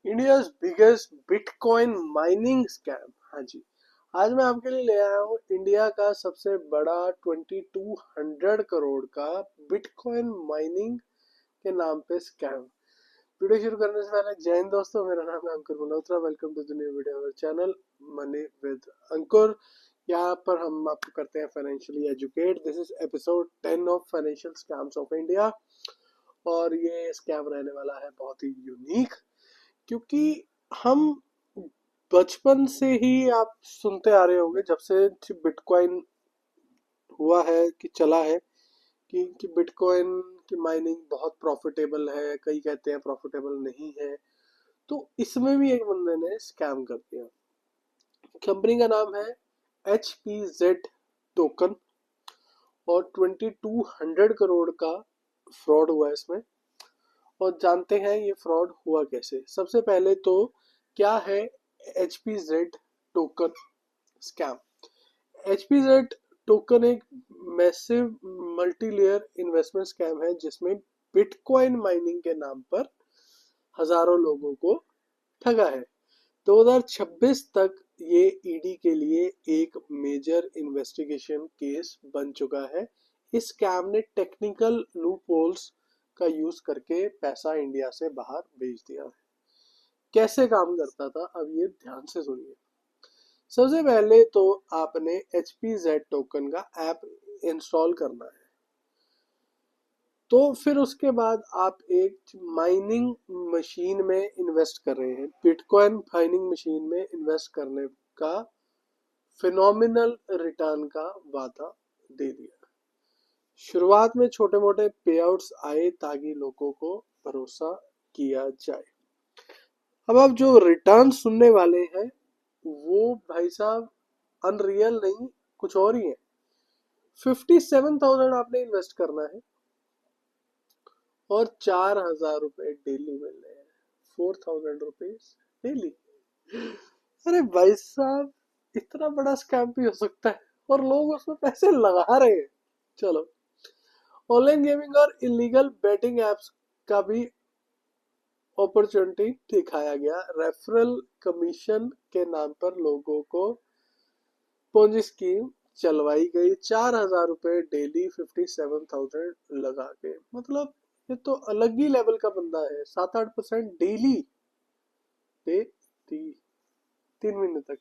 India's biggest bitcoin mining scam. हाँ जी, आज मैं आपके लिए ले आया हूँ इंडिया का सबसे बड़ा 2200 करोड़ का बिटकॉइन माइनिंग के नाम पे स्कैम। वीडियो शुरू करने से पहले जय हिंद दोस्तों, मेरा नाम है Ankur Malhotra. Welcome to the new video our channel money with Ankur. यहाँ पर हम आपको करते हैं financially educate. This is episode 10 of financial scams of India. और ये स्कैम रहने वाला है बहुत ही यूनिक, क्योंकि हम बचपन से ही आप सुनते आ रहे होंगे जब से बिटकॉइन हुआ है कि चला है कि बिटकॉइन की माइनिंग बहुत प्रॉफिटेबल है, कई कहते हैं प्रॉफिटेबल नहीं है। तो इसमें भी एक बंदे ने स्कैम कर दिया। कंपनी का नाम है HPZ टोकन और 2200 करोड़ का फ्रॉड हुआ इसमें। और जानते हैं ये फ्रॉड हुआ कैसे। सबसे पहले तो क्या है HPZ token scam. HPZ token एक massive multi layer investment scam है जिसमें बिटकॉइन माइनिंग के नाम पर हजारों लोगों को ठगा है। 2026 तक ये ईडी के लिए एक मेजर इन्वेस्टिगेशन केस बन चुका है। इस स्कैम ने टेक्निकल लूपहोल्स का यूज करके पैसा इंडिया से बाहर भेज दिया है। कैसे काम करता था, अब ये ध्यान से सुनिए। सबसे पहले तो आपने HPZ टोकन का ऐप इंस्टॉल करना है। तो फिर उसके बाद आप एक माइनिंग मशीन में इन्वेस्ट कर रहे हैं। बिटकॉइन माइनिंग मशीन में इन्वेस्ट करने का फिनोमिनल रिटर्न का वादा दे दिया। शुरुआत में छोटे मोटे पे आउट्स आए ताकि लोगों को भरोसा किया जाए। अब आप जो रिटर्न सुनने वाले हैं वो भाई साहब अनरियल नहीं, कुछ और ही है। 57,000 आपने इन्वेस्ट करना है और 4,000 रुपए डेली मिल रहे हैं। 4,000 रुपीज डेली। अरे भाई साहब, इतना बड़ा स्कैम भी हो सकता है और लोग उसमें पैसे लगा रहे हैं। चलो, ऑनलाइन गेमिंग और इलीगल बेटिंग एप्स का भी अपॉर्चुनिटी दिखाया गया। रेफरल कमीशन के नाम पर लोगों को पोंजी स्कीम चलवाई गई। 4,000 रुपए डेली, 57,000 लगा के। मतलब ये तो अलग ही लेवल का बंदा है। 7-8% डेली पे 3 महीने तक।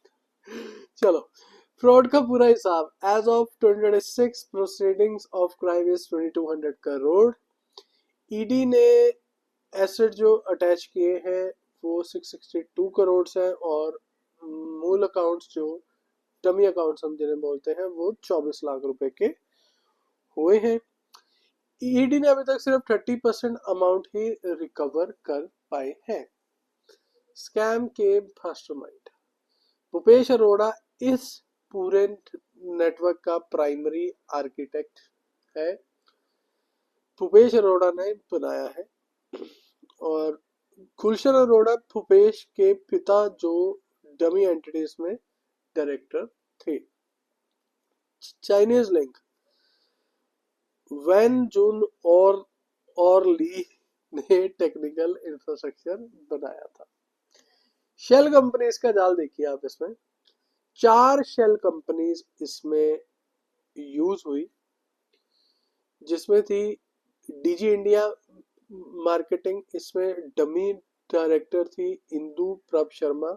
चलो, फ्रॉड का पूरा हिसाब। Age of 2026 proceedings of crime is 2200 crore. ED ने एसेट जो अटैच किए हैं वो 662 करोड़ है और मूल अकाउंट्स जो डमी अकाउंट्स हम जिन्हें बोलते हैं वो 24 लाख रुपए के हुए हैं। ईडी ने अभी तक सिर्फ 30% अमाउंट ही रिकवर कर पाए हैं। स्कैम के मास्टरमाइंड भूपेश अरोड़ा इस पूरे नेटवर्क का प्राइमरी आर्किटेक्ट है। भूपेश अरोड़ा ने बनाया है। और गुलशन अरोड़ा भूपेश के पिता जो डमी एंटिटीज में डायरेक्टर थे। चाइनीज लिंक वैन जुन और ली ने टेक्निकल इंफ्रास्ट्रक्चर बनाया था। शेल कंपनीज का जाल देखिए आप। इसमें 4 शेल कंपनीज इसमें यूज हुई, जिसमें थी डीजी इंडिया मार्केटिंग। इसमें डमी डायरेक्टर थी इंदु प्रभ शर्मा,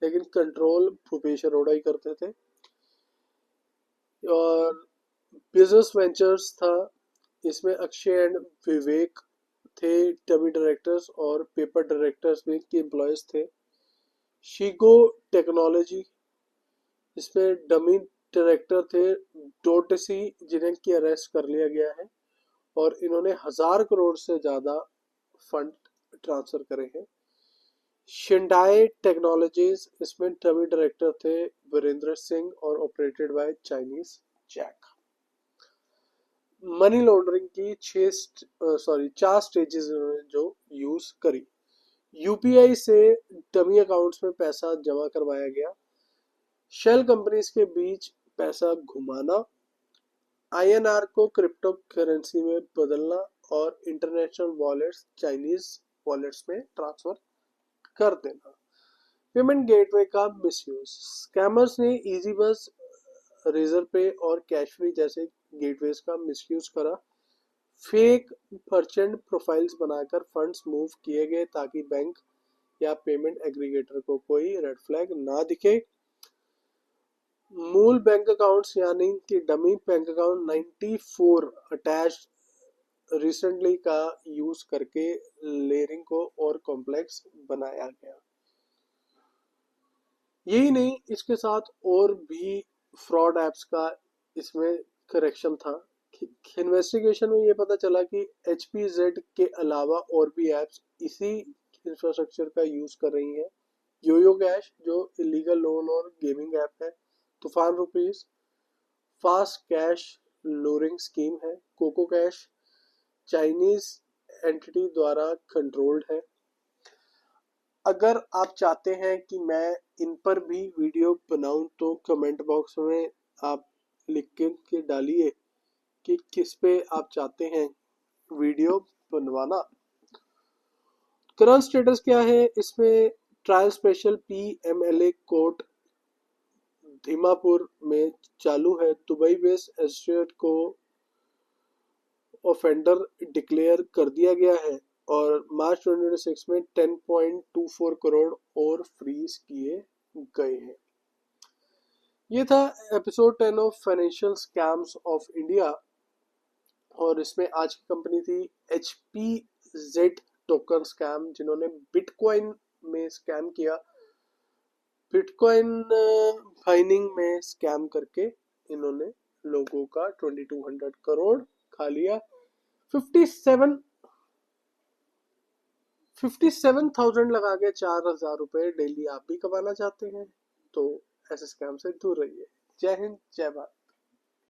लेकिन कंट्रोल भूपेश अरोड़ा ही करते थे। और बिजनेस वेंचर्स था, इसमें अक्षय एंड विवेक थे डमी डायरेक्टर्स और पेपर डायरेक्टर्स भी के एम्प्लॉयज थे। शीगो टेक्नोलॉजी, इसमें डमी डायरेक्टर थे डोटसी, जिन्हें की अरेस्ट कर लिया गया है और इन्होंने 1,000 करोड़ से ज्यादा फंड ट्रांसफर करे हैं। शिंडाई टेक्नोलॉजीज, इसमें डमी डायरेक्टर थे वीरेंद्र सिंह और operated by Chinese Jack. Money laundering की 4 स्टेजेस जो यूज करी। यूपीआई से डमी अकाउंट्स में पैसा जमा करवाया गया। शेल कंपनीज के बीच पैसा घुमाना, आईएनआर को क्रिप्टो करेंसी में बदलना और इंटरनेशनल वॉलेट्स चाइनीज वॉलेट्स में ट्रांसफर कर देना। पेमेंट गेटवे का मिसयूज, स्कैमर्स ने इजी बस, रेजर पे और कैश फ्री जैसे गेटवेज का मिसयूज करा। फेक मर्चेंट प्रोफाइल्स बनाकर फंड्स मूव किए गए ताकि बैंक या पेमेंट एग्रीगेटर को कोई रेड फ्लैग ना दिखे। मूल बैंक अकाउंट्स यानी कि dummy bank account 94 attach recently का यूज करके लेयरिंग को और कॉम्प्लेक्स बनाया गया। यही नहीं, इसके साथ और भी फ्रॉड एप्स का इसमें करेक्शन था। इन्वेस्टिगेशन में ये पता चला कि HPZ के अलावा और भी एप्स इसी इंफ्रास्ट्रक्चर का यूज कर रही हैं। योयो कैश जो इलीगल लोन और गेमिंग ऐप है, तूफान रुपीज फास्ट कैश लूरिंग स्कीम है, कोको कैश चाइनीज एंटिटी द्वारा कंट्रोल्ड है। अगर आप चाहते हैं कि मैं इन पर भी वीडियो बनाऊं तो कमेंट बॉक्स में आप लिख के डालिए कि किस पे आप चाहते हैं वीडियो बनवाना। करंट स्टेटस क्या है इसमें? Trial special PMLA court Dimapur में चालू है। दुबई बेस्ड एस्टेट को ऑफेंडर डिक्लेयर कर दिया गया है और मार्च 2026 में 10.24 करोड़ और फ्रीज किए गए हैं। ये था episode 10 of financial scams of India और इसमें आज की कंपनी थी HPZ टोकन स्कैम, जिन्होंने बिटकॉइन में स्कैम किया। बिटकॉइन माइनिंग में स्कैम करके इन्होंने लोगों का 2200 करोड़ खा लिया। 57,000 लगा के 4,000 रुपए डेली आप भी कमाना चाहते हैं तो ऐसे स्कैम से दूर रहिए। जय हिंद, जय भारत।